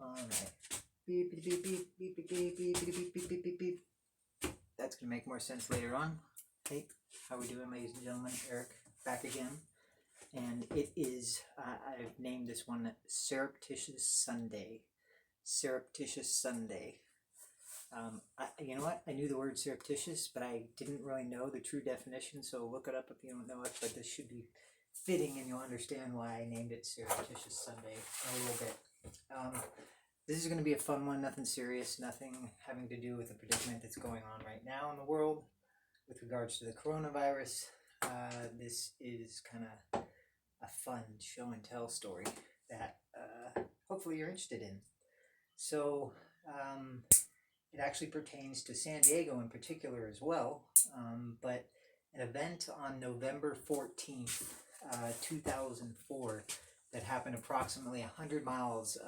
Alright. Beep, beep, beep, beep, beep, beep, beep, beep, beep, beep, beep, beep, beep. That's going to make more sense later on. Hey, how we doing, ladies and gentlemen? Eric, back again. And it is, I've named this one Surreptitious Sunday. Surreptitious Sunday. You know what? I knew the word surreptitious, but I didn't really know the true definition, so look it up if you don't know it, but this should be fitting and you'll understand why I named it Surreptitious Sunday in a little bit. This is going to be a fun one, nothing serious, nothing having to do with the predicament that's going on right now in the world with regards to the coronavirus. This is kind of a fun show and tell story that hopefully you're interested in. So it actually pertains to San Diego in particular as well, but an event on November 14th, 2004 that happened approximately 100 miles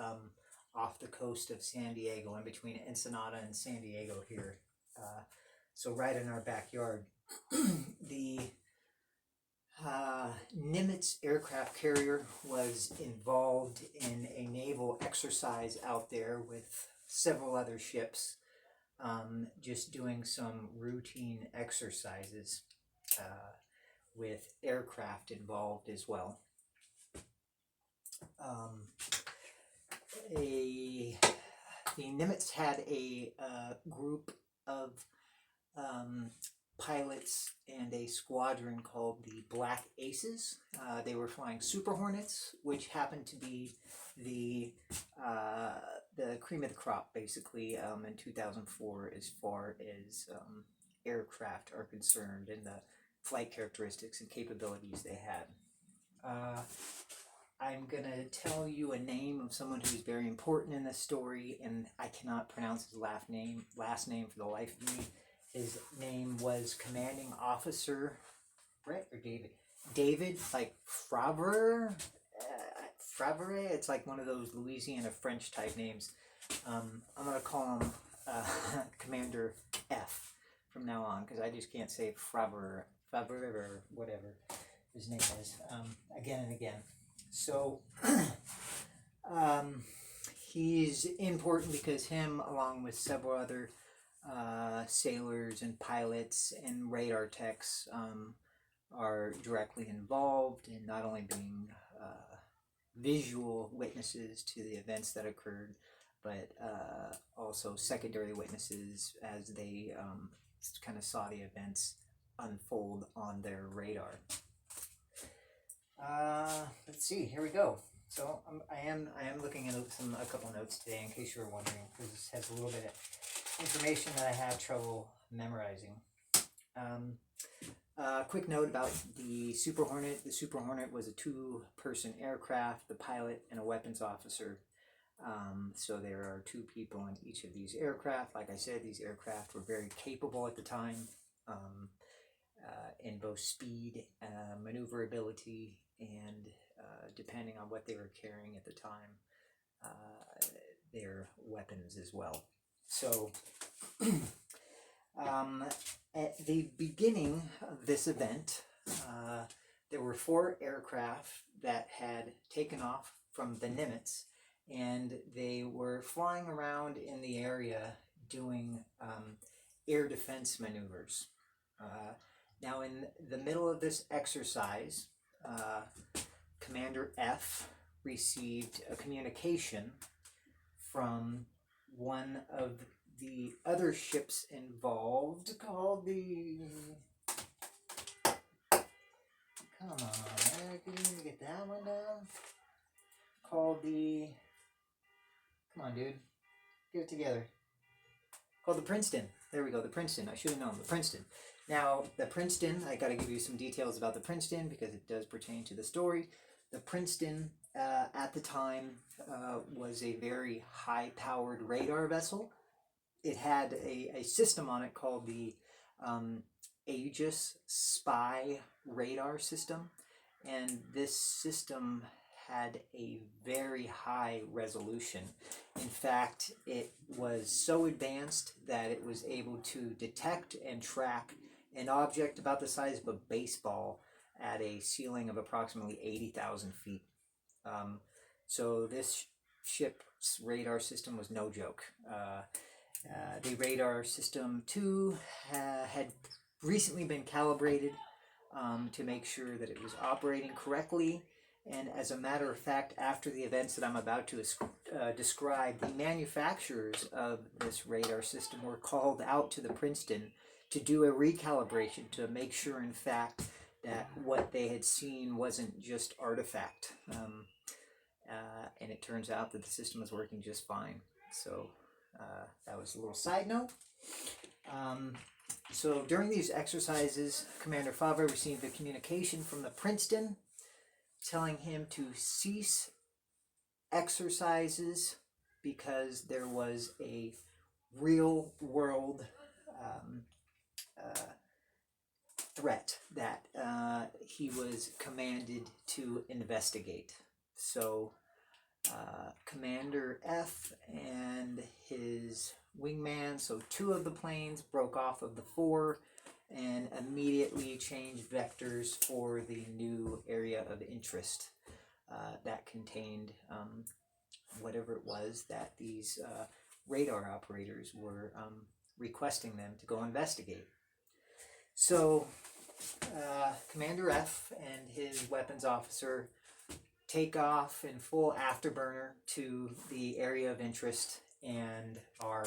off the coast of San Diego, in between Ensenada and San Diego here. So right in our backyard. The Nimitz aircraft carrier was involved in a naval exercise out there with several other ships, just doing some routine exercises with aircraft involved as well. The Nimitz had a group of pilots and a squadron called the Black Aces. They were flying Super Hornets, which happened to be the cream of the crop, basically, in 2004 as far as aircraft are concerned and the flight characteristics and capabilities they had. I'm going to tell you a name of someone who's very important in this story, and I cannot pronounce his last name for the life of me. His name was Commanding Officer Brett or David. David, like Favre. It's like one of those Louisiana French type names. I'm going to call him Commander F from now on, because I just can't say Favre or whatever his name is again and again. So he's important because him, along with several other sailors and pilots and radar techs, are directly involved in not only being visual witnesses to the events that occurred, but also secondary witnesses as they kind of saw the events unfold on their radar. Let's see, here we go. So I am looking at a couple notes today, in case you were wondering, because this has a little bit of information that I have trouble memorizing. Quick note about the Super Hornet. The Super Hornet was a two-person aircraft, the pilot and a weapons officer. So there are two people in each of these aircraft. Like I said, these aircraft were very capable at the time, in both speed, maneuverability, and depending on what they were carrying at the time, their weapons as well. So at the beginning of this event, there were 4 aircraft that had taken off from the Nimitz, and they were flying around in the area doing air defense maneuvers. Now, in the middle of this exercise, Commander F received a communication from one of the other ships involved called the... Come on, Eric, you need to get that one down. Called the... Come on, dude. Get it together. Called the Princeton. There we go, the Princeton. I should have known, the Princeton. Now, the Princeton, I got to give you some details about the Princeton because it does pertain to the story. The Princeton, at the time, was a very high-powered radar vessel. It had a system on it called the Aegis Spy radar system, and this system had a very high resolution. In fact, it was so advanced that it was able to detect and track an object about the size of a baseball at a ceiling of approximately 80,000 feet. So this ship's radar system was no joke. The radar system 2 had recently been calibrated to make sure that it was operating correctly. And as a matter of fact, after the events that I'm about to describe, the manufacturers of this radar system were called out to the Princeton to do a recalibration to make sure, in fact, that what they had seen wasn't just artifact. And it turns out that the system was working just fine. So that was a little side note. So during these exercises, Commander Favre received a communication from the Princeton telling him to cease exercises because there was a real world threat that he was commanded to investigate. So Commander F and his wingman, so 2 of the planes broke off of the 4 and immediately changed vectors for the new area of interest that contained whatever it was that these radar operators were requesting them to go investigate. So Commander F and his weapons officer take off in full afterburner to the area of interest and are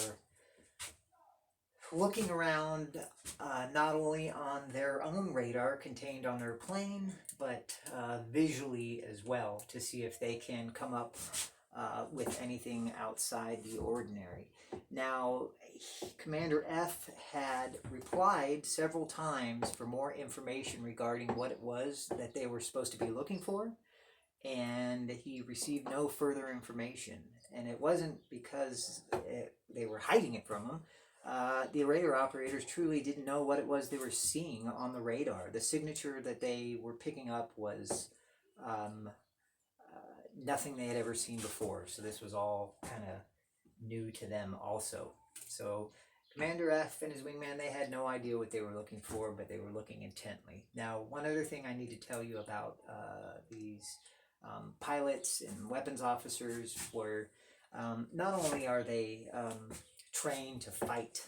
looking around not only on their own radar contained on their plane, but visually as well to see if they can come up with anything outside the ordinary. Now, Commander F had replied several times for more information regarding what it was that they were supposed to be looking for, and he received no further information. And it wasn't because they were hiding it from him. The radar operators truly didn't know what it was they were seeing on the radar. The signature that they were picking up was nothing they had ever seen before. So this was all kind of new to them also. So Commander F and his wingman, they had no idea what they were looking for, but they were looking intently. Now, one other thing I need to tell you about these pilots and weapons officers were not only are they trained to fight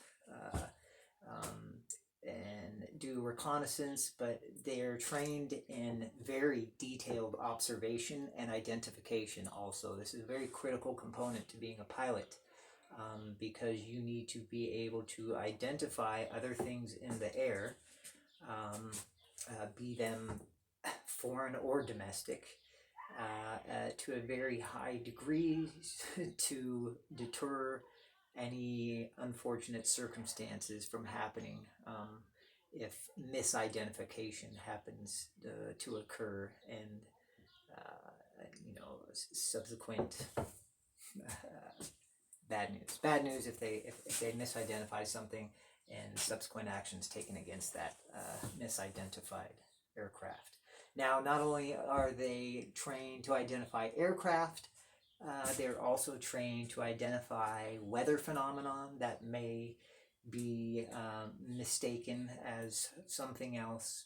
and do reconnaissance, but they're trained in very detailed observation and identification also. This is a very critical component to being a pilot because you need to be able to identify other things in the air, be them foreign or domestic, to a very high degree to deter any unfortunate circumstances from happening if misidentification happens to occur and subsequent bad news. Bad news if they misidentify something and subsequent actions taken against that misidentified aircraft. Now, not only are they trained to identify aircraft, they're also trained to identify weather phenomenon that may be mistaken as something else,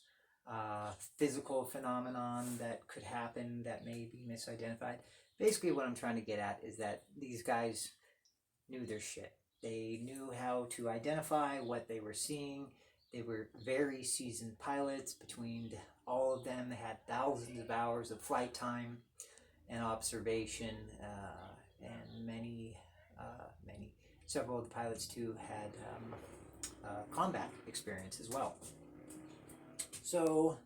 physical phenomenon that could happen that may be misidentified. Basically, what I'm trying to get at is that these guys knew their shit. They knew how to identify what they were seeing. They were very seasoned pilots. Between all of them, they had thousands of hours of flight time and observation, and several of the pilots too had combat experience as well. So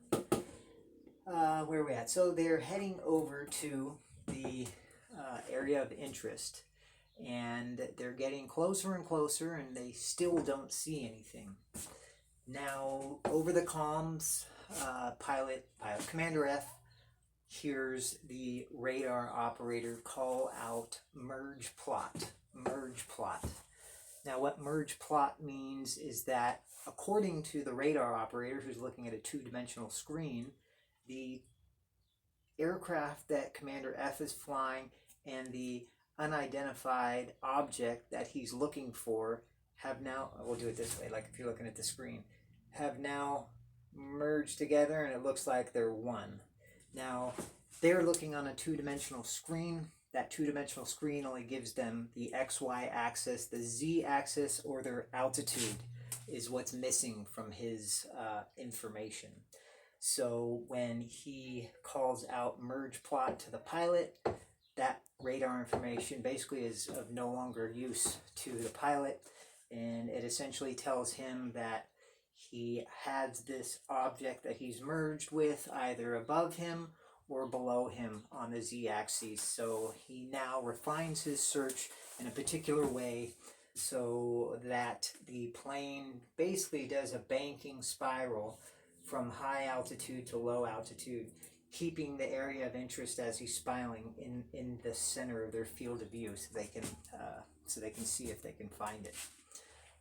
where are we at? So they're heading over to the area of interest, and they're getting closer and closer, and they still don't see anything. Now, over the comms, pilot Commander F hears the radar operator call out merge plot. Merge plot. Now, what merge plot means is that, according to the radar operator who's looking at a two-dimensional screen, the aircraft that Commander F is flying and the unidentified object that he's looking for have now, we'll do it this way, like if you're looking at the screen, have now merged together and it looks like they're one. Now, they're looking on a two-dimensional screen, that two-dimensional screen only gives them the XY axis. The Z axis, or their altitude, is what's missing from his information. So when he calls out merge plot to the pilot, that radar information basically is of no longer use to the pilot, and it essentially tells him that he has this object that he's merged with either above him or below him on the z-axis. So he now refines his search in a particular way so that the plane basically does a banking spiral from high altitude to low altitude, keeping the area of interest as he's spiraling in the center of their field of view, so they can see if they can find it.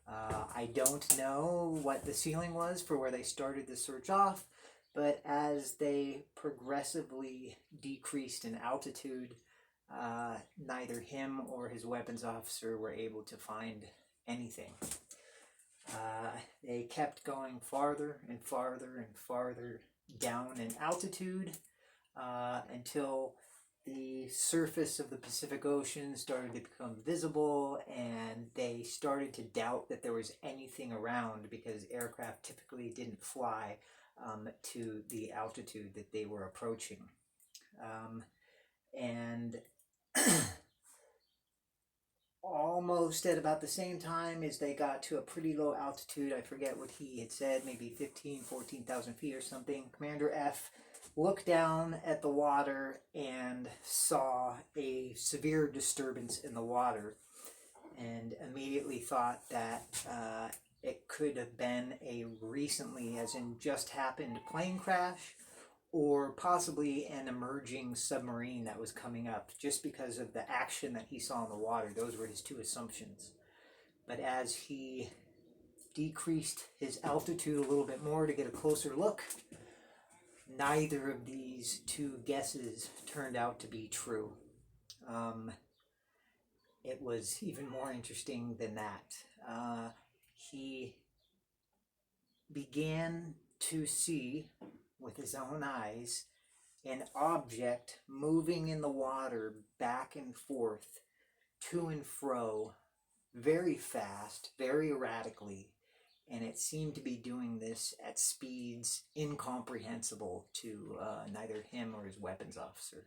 I don't know what the ceiling was for where they started the search off, but as they progressively decreased in altitude, neither him or his weapons officer were able to find anything. They kept going farther and farther and farther down in altitude until the surface of the Pacific Ocean started to become visible, and they started to doubt that there was anything around, because aircraft typically didn't fly to the altitude that they were approaching. And almost at about the same time as they got to a pretty low altitude, I forget what he had said, maybe 14,000 feet or something, Commander F looked down at the water and saw a severe disturbance in the water, and immediately thought that it could have been a recently, as in just happened, plane crash, or possibly an emerging submarine that was coming up, just because of the action that he saw in the water. Those were his two assumptions. But as he decreased his altitude a little bit more to get a closer look, neither of these two guesses turned out to be true. It was even more interesting than that. He began to see with his own eyes an object moving in the water back and forth, to and fro, very fast, very erratically, and it seemed to be doing this at speeds incomprehensible to neither him or his weapons officer.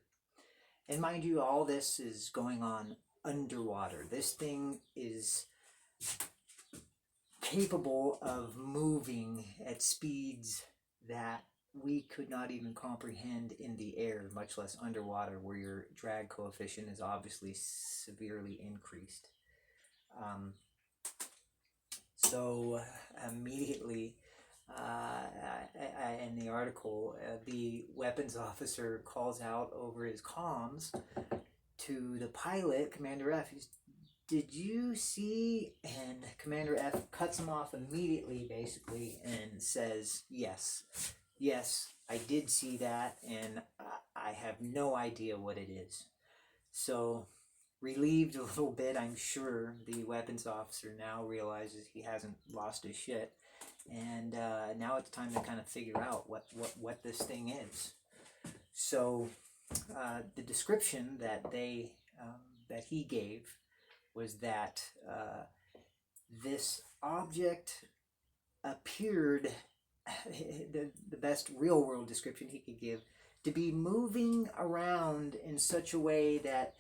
And mind you, all this is going on underwater. This thing is capable of moving at speeds that we could not even comprehend in the air, much less underwater, where your drag coefficient is obviously severely increased. So immediately, in the article, the weapons officer calls out over his comms to the pilot, Commander F. Did you see? And Commander F cuts him off immediately, basically, and says, yes, I did see that, and I have no idea what it is. So, relieved a little bit, I'm sure, the weapons officer now realizes he hasn't lost his shit, and now it's time to kind of figure out what this thing is. So, the description that that he gave was that this object appeared, the best real world description he could give, to be moving around in such a way that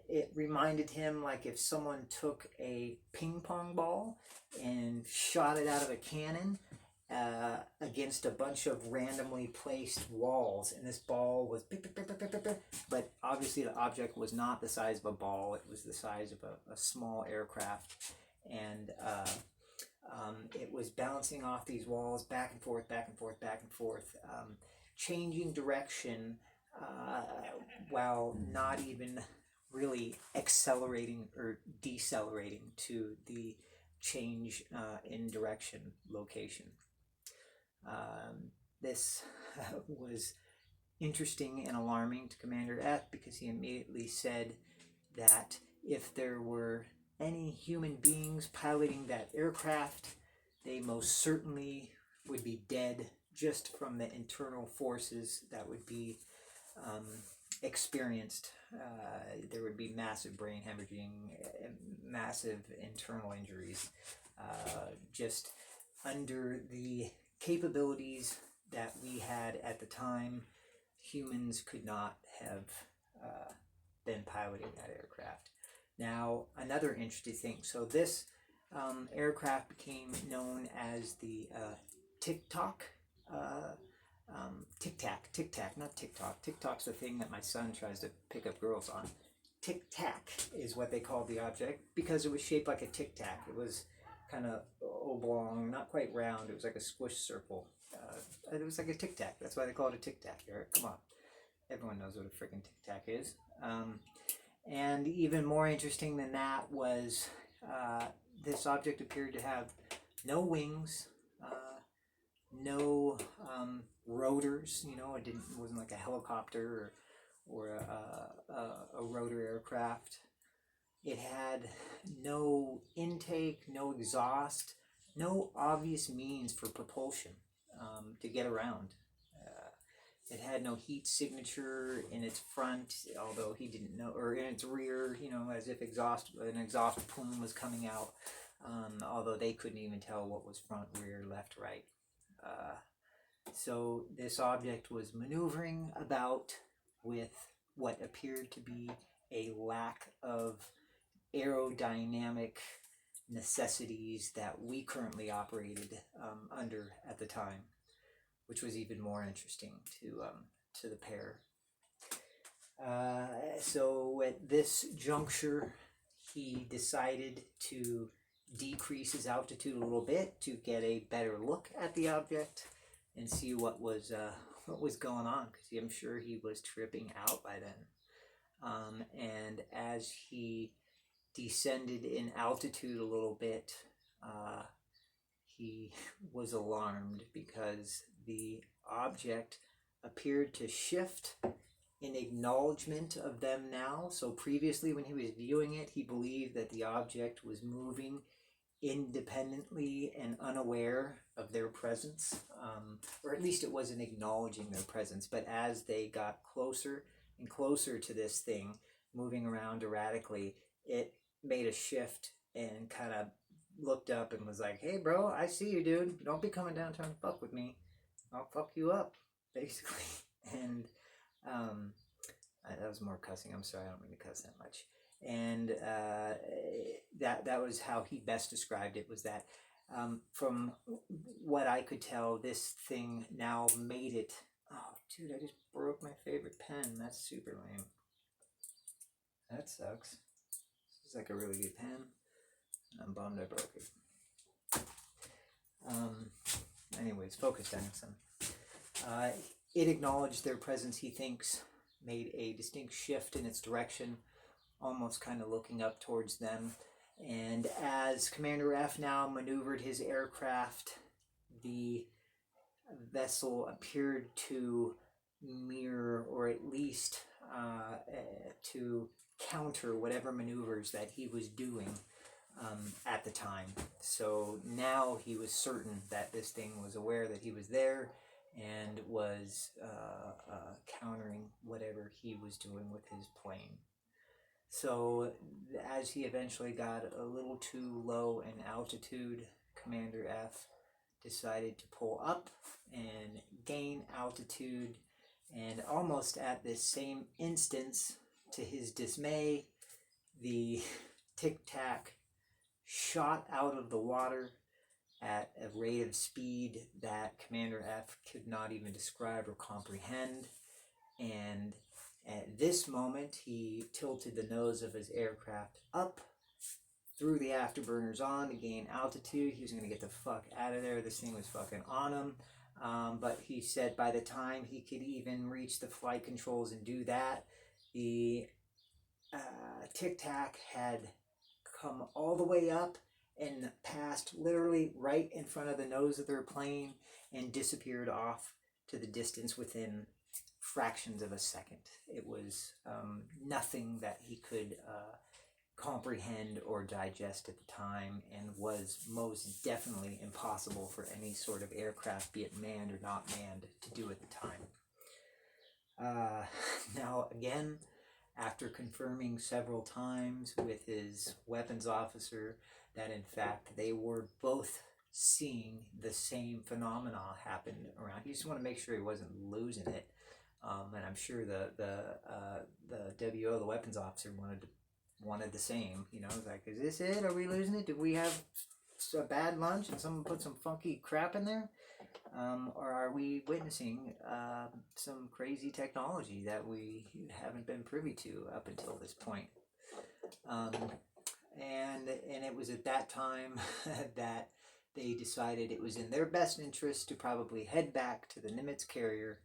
it reminded him like if someone took a ping pong ball and shot it out of a cannon against a bunch of randomly placed walls, and this ball was but obviously the object was not the size of a ball. It was the size of a small aircraft, and it was bouncing off these walls back and forth, changing direction while not even really accelerating or decelerating to the change in direction location. This was interesting and alarming to Commander F, because he immediately said that if there were any human beings piloting that aircraft, they most certainly would be dead just from the internal forces that would be experienced there would be massive brain hemorrhaging, massive internal injuries, just under the capabilities that we had at the time. Humans could not have been piloting that aircraft. Now, another interesting thing, so this aircraft became known as the Tic-Tac, Tic-Tac, not TikTok. TikTok's the thing that my son tries to pick up girls on. Tic-Tac is what they called the object because it was shaped like a tic-tac. It was kind of oblong, not quite round. It was like a squish circle. It was like a tic-tac. That's why they call it a tic-tac, Eric. Come on. Everyone knows what a freaking tic-tac is. And even more interesting than that was this object appeared to have no wings, no rotors. You know, it wasn't like a helicopter or a rotor aircraft. It had no intake, no exhaust, no obvious means for propulsion to get around. It had no heat signature in its front, although he didn't know, or in its rear, you know, as if an exhaust plume was coming out, although they couldn't even tell what was front, rear, left, right. So this object was maneuvering about with what appeared to be a lack of aerodynamic necessities that we currently operated under at the time, which was even more interesting to the pair. So at this juncture, he decided to decrease his altitude a little bit to get a better look at the object and see what was going on, because I'm sure he was tripping out by then. And as he descended in altitude a little bit, he was alarmed because the object appeared to shift in acknowledgement of them now. So previously when he was viewing it, he believed that the object was moving independently and unaware of their presence, or at least it wasn't acknowledging their presence. But as they got closer and closer to this thing, moving around erratically, it made a shift and kind of looked up and was like, "Hey bro, I see you, dude. Don't be coming down trying to fuck with me. I'll fuck you up," basically. And that was more cussing. I'm sorry, I don't mean to cuss that much. And that was how he best described it, was that from what I could tell, this thing now made it. Oh dude, I just broke my favorite pen. That's super lame. That sucks. This is like a really good pen. I'm bummed I broke it. Anyways, focus, Dennison. It acknowledged their presence, he thinks, made a distinct shift in its direction, almost kind of looking up towards them. And as Commander F now maneuvered his aircraft, the vessel appeared to mirror, or at least to counter whatever maneuvers that he was doing at the time. So now he was certain that this thing was aware that he was there and was countering whatever he was doing with his plane. So as he eventually got a little too low in altitude, Commander F decided to pull up and gain altitude, and almost at this same instance, to his dismay, the Tic-Tac shot out of the water at a rate of speed that Commander F could not even describe or comprehend. And at this moment, he tilted the nose of his aircraft up, threw the afterburners on to gain altitude. He was going to get the fuck out of there. This thing was fucking on him. But he said by the time he could even reach the flight controls and do that, the Tic-Tac had come all the way up and passed literally right in front of the nose of their plane and disappeared off to the distance within fractions of a second. It was nothing that he could comprehend or digest at the time, and was most definitely impossible for any sort of aircraft, be it manned or not manned, to do at the time. Now again, after confirming several times with his weapons officer that in fact they were both seeing the same phenomena happen around. He just wanted to make sure he wasn't losing it. And I'm sure the WO, the weapons officer, wanted the same. You know, it was like, is this it? Are we losing it? Did we have a bad lunch and someone put some funky crap in there? Or are we witnessing some crazy technology that we haven't been privy to up until this point? And it was at that time that they decided it was in their best interest to probably head back to the Nimitz carrier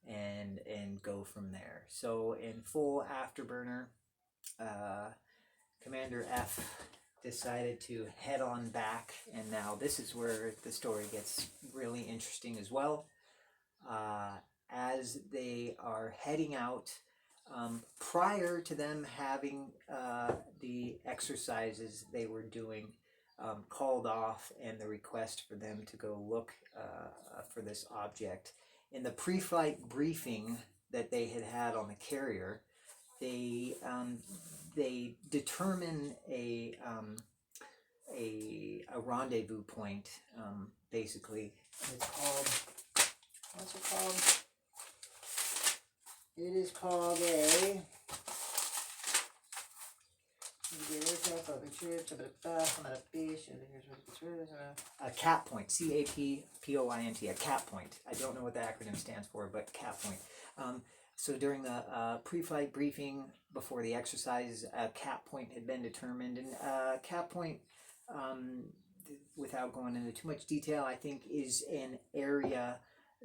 and go from there. So in full afterburner, Commander F decided to head on back, and now this is where the story gets really interesting as well. As they are heading out, prior to them having the exercises they were doing called off and the request for them to go look for this object, in the pre-flight briefing that they had on the carrier, they determine a rendezvous point. Basically, it's called, what's it called? It is called a cap point, CAPPOINT, a cap point. I don't know what the acronym stands for, but cap point. So during the pre-flight briefing before the exercise, a cap point had been determined, and cap point, without going into too much detail, I think is an area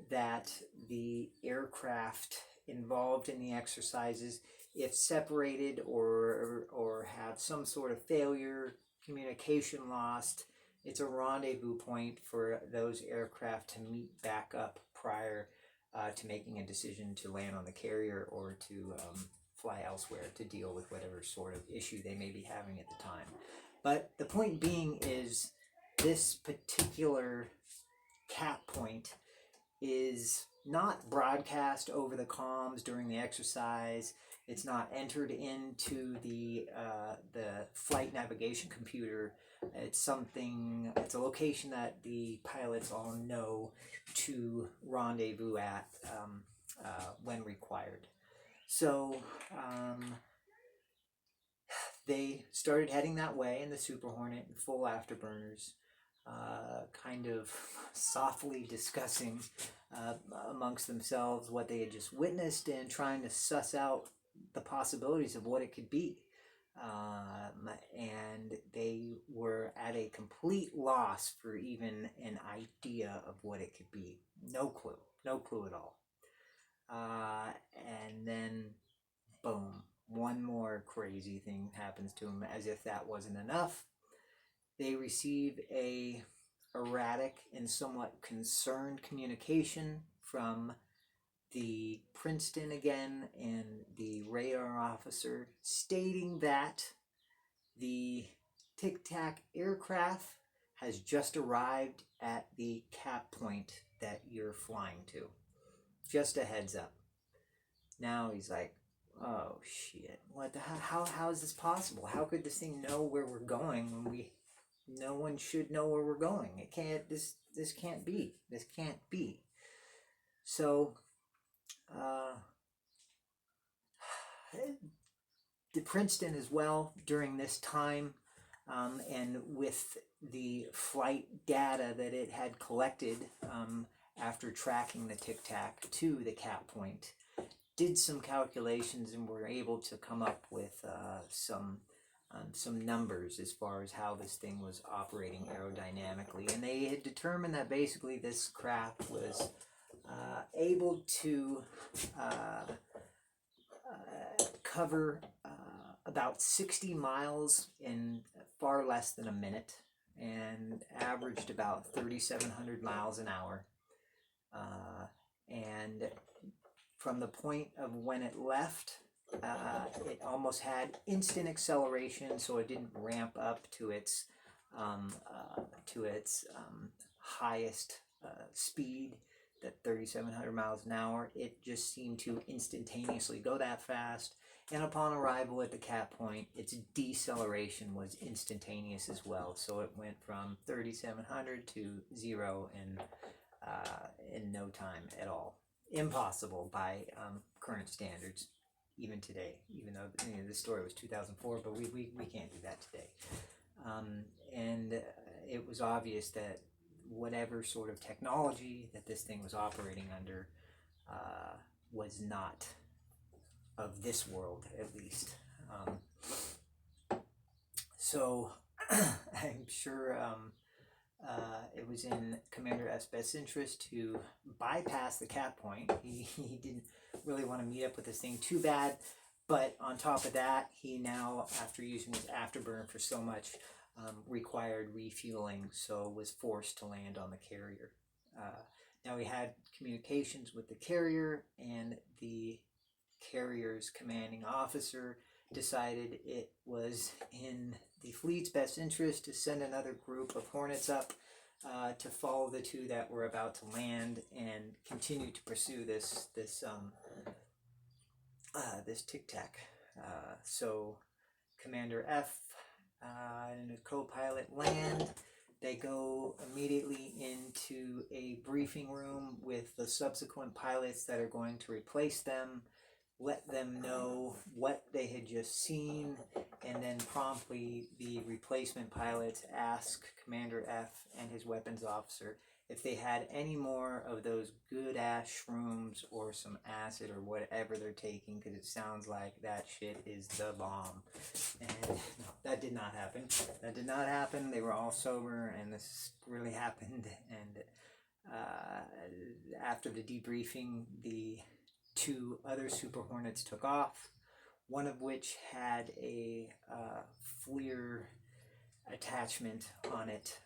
that the aircraft involved in the exercises, if separated or have some sort of failure, communication lost, it's a rendezvous point for those aircraft to meet back up prior to making a decision to land on the carrier or to fly elsewhere to deal with whatever sort of issue they may be having at the time. But the point being is, this particular cap point is not broadcast over the comms during the exercise. It's not entered into the flight navigation computer. It's a location that the pilots all know to rendezvous at when required. So they started heading that way in the Super Hornet in full afterburners, kind of softly discussing amongst themselves what they had just witnessed and trying to suss out the possibilities of what it could be. And they were at a complete loss for even an idea of what it could be. No clue at all. And then, boom, one more crazy thing happens to them, as if that wasn't enough. They receive a erratic and somewhat concerned communication from the Princeton again and the radar officer, stating that the Tic Tac aircraft has just arrived at the cap point that you're flying to. Just a heads up. Now he's like, oh shit, what the hell? How is this possible? How could this thing know where we're going when no one should know where we're going? It can't, this can't be. This can't be. So the Princeton as well, during this time, and with the flight data that it had collected after tracking the Tic Tac to the cap point, did some calculations and were able to come up with some numbers as far as how this thing was operating aerodynamically. And they had determined that basically this craft was able to cover about 60 miles in far less than a minute, and averaged about 3,700 miles an hour. And from the point of when it left, it almost had instant acceleration, so it didn't ramp up to its highest speed, that 3,700 miles an hour. It just seemed to instantaneously go that fast, And upon arrival at the cap point, its deceleration was instantaneous as well. So it went from 3,700 to 0 in no time at all. Impossible by current standards, even today. Even though this story was 2004, but we can't do that today. And it was obvious that whatever sort of technology that this thing was operating under was not of this world, at least. So I'm sure it was in Commander F's best interest to bypass the cap point. He didn't really want to meet up with this thing too bad, but on top of that, he now, after using his afterburn for so much, required refueling, so was forced to land on the carrier. Now he had communications with the carrier, and the carrier's commanding officer decided it was in the fleet's best interest to send another group of Hornets up to follow the two that were about to land and continue to pursue this tic-tac. So Commander F and a co-pilot land. They go immediately into a briefing room with the subsequent pilots that are going to replace them, let them know what they had just seen, and then promptly the replacement pilots ask Commander F and his weapons officer if they had any more of those good ass shrooms or some acid or whatever they're taking, because it sounds like that shit is the bomb. And no, that did not happen. That did not happen. They were all sober, and this really happened. And after the debriefing, the two other Super Hornets took off, one of which had a FLIR attachment on it,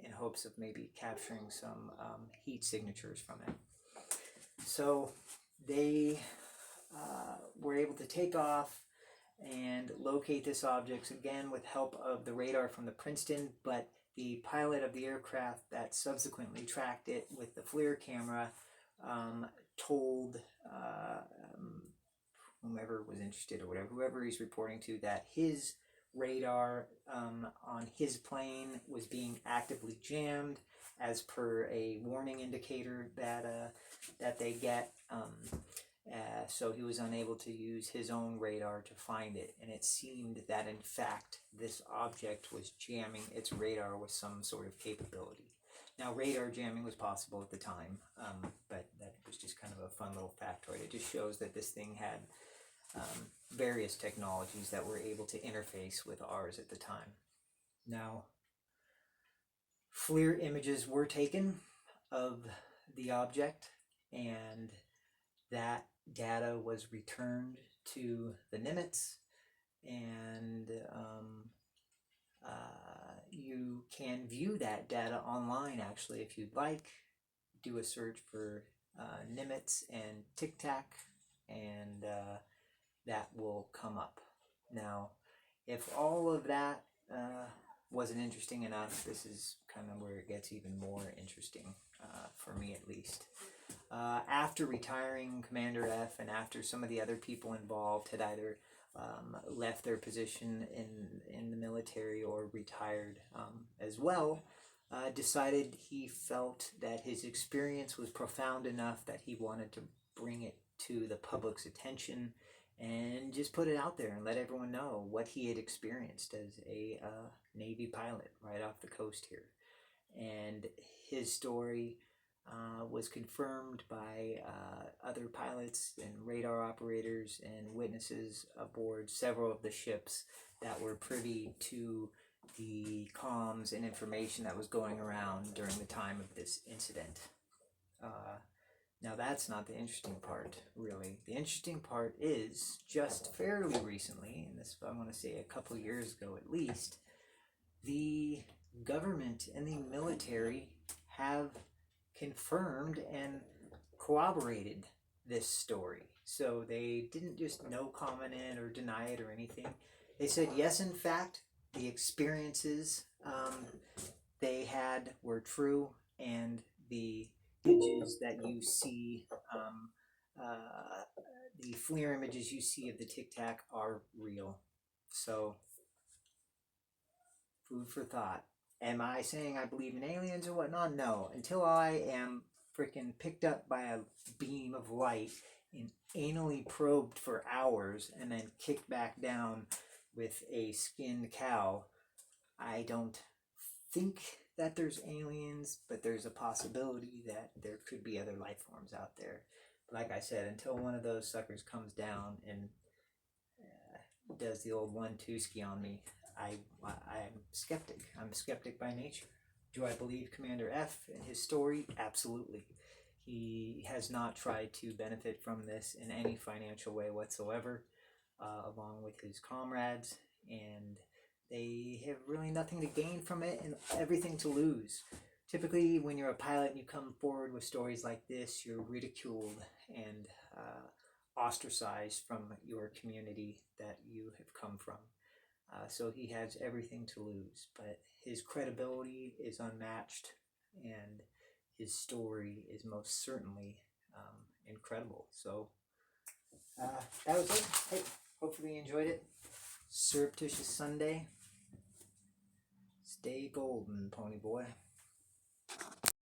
in hopes of maybe capturing some heat signatures from it. So they were able to take off and locate this object, again with help of the radar from the Princeton, but the pilot of the aircraft that subsequently tracked it with the FLIR camera told whomever was interested or whoever he's reporting to, that his radar on his plane was being actively jammed as per a warning indicator that they get. So he was unable to use his own radar to find it, and it seemed that in fact this object was jamming its radar with some sort of capability. Now, radar jamming was possible at the time, but that was just kind of a fun little factoid. It just shows that this thing had various technologies that were able to interface with ours at the time. Now, FLIR images were taken of the object, and that data was returned to the Nimitz, and you can view that data online, actually, if you'd like. Do a search for Nimitz and tic-tac, and that will come up. Now, if all of that wasn't interesting enough, this is kind of where it gets even more interesting, for me at least. After retiring Commander F, and after some of the other people involved had either left their position in the military or retired as well, decided he felt that his experience was profound enough that he wanted to bring it to the public's attention and just put it out there and let everyone know what he had experienced as a Navy pilot right off the coast here. And his story was confirmed by other pilots and radar operators and witnesses aboard several of the ships that were privy to the comms and information that was going around during the time of this incident. Now, that's not the interesting part, really. The interesting part is, just fairly recently, and this I want to say a couple years ago at least, the government and the military have confirmed and corroborated this story. So they didn't just no comment it or deny it or anything. They said, yes, in fact, the experiences they had were true, and the images that you see the FLIR images you see of the Tic Tac are real. So, food for thought. Am I saying I believe in aliens or whatnot? No. Until I am freaking picked up by a beam of light and anally probed for hours and then kicked back down with a skinned cow, I don't think that there's aliens, but there's a possibility that there could be other life forms out there. Like I said, until one of those suckers comes down and does the old 1-2 ski on me, I'm skeptic. I'm skeptic by nature. Do I believe Commander F and his story? Absolutely. He has not tried to benefit from this in any financial way whatsoever, along with his comrades, and they have really nothing to gain from it and everything to lose. Typically, when you're a pilot and you come forward with stories like this, you're ridiculed and ostracized from your community that you have come from. So he has everything to lose, but his credibility is unmatched, and his story is most certainly incredible. So that was it. Hey, hopefully you enjoyed it. Surreptitious Sunday. Stay golden, pony boy.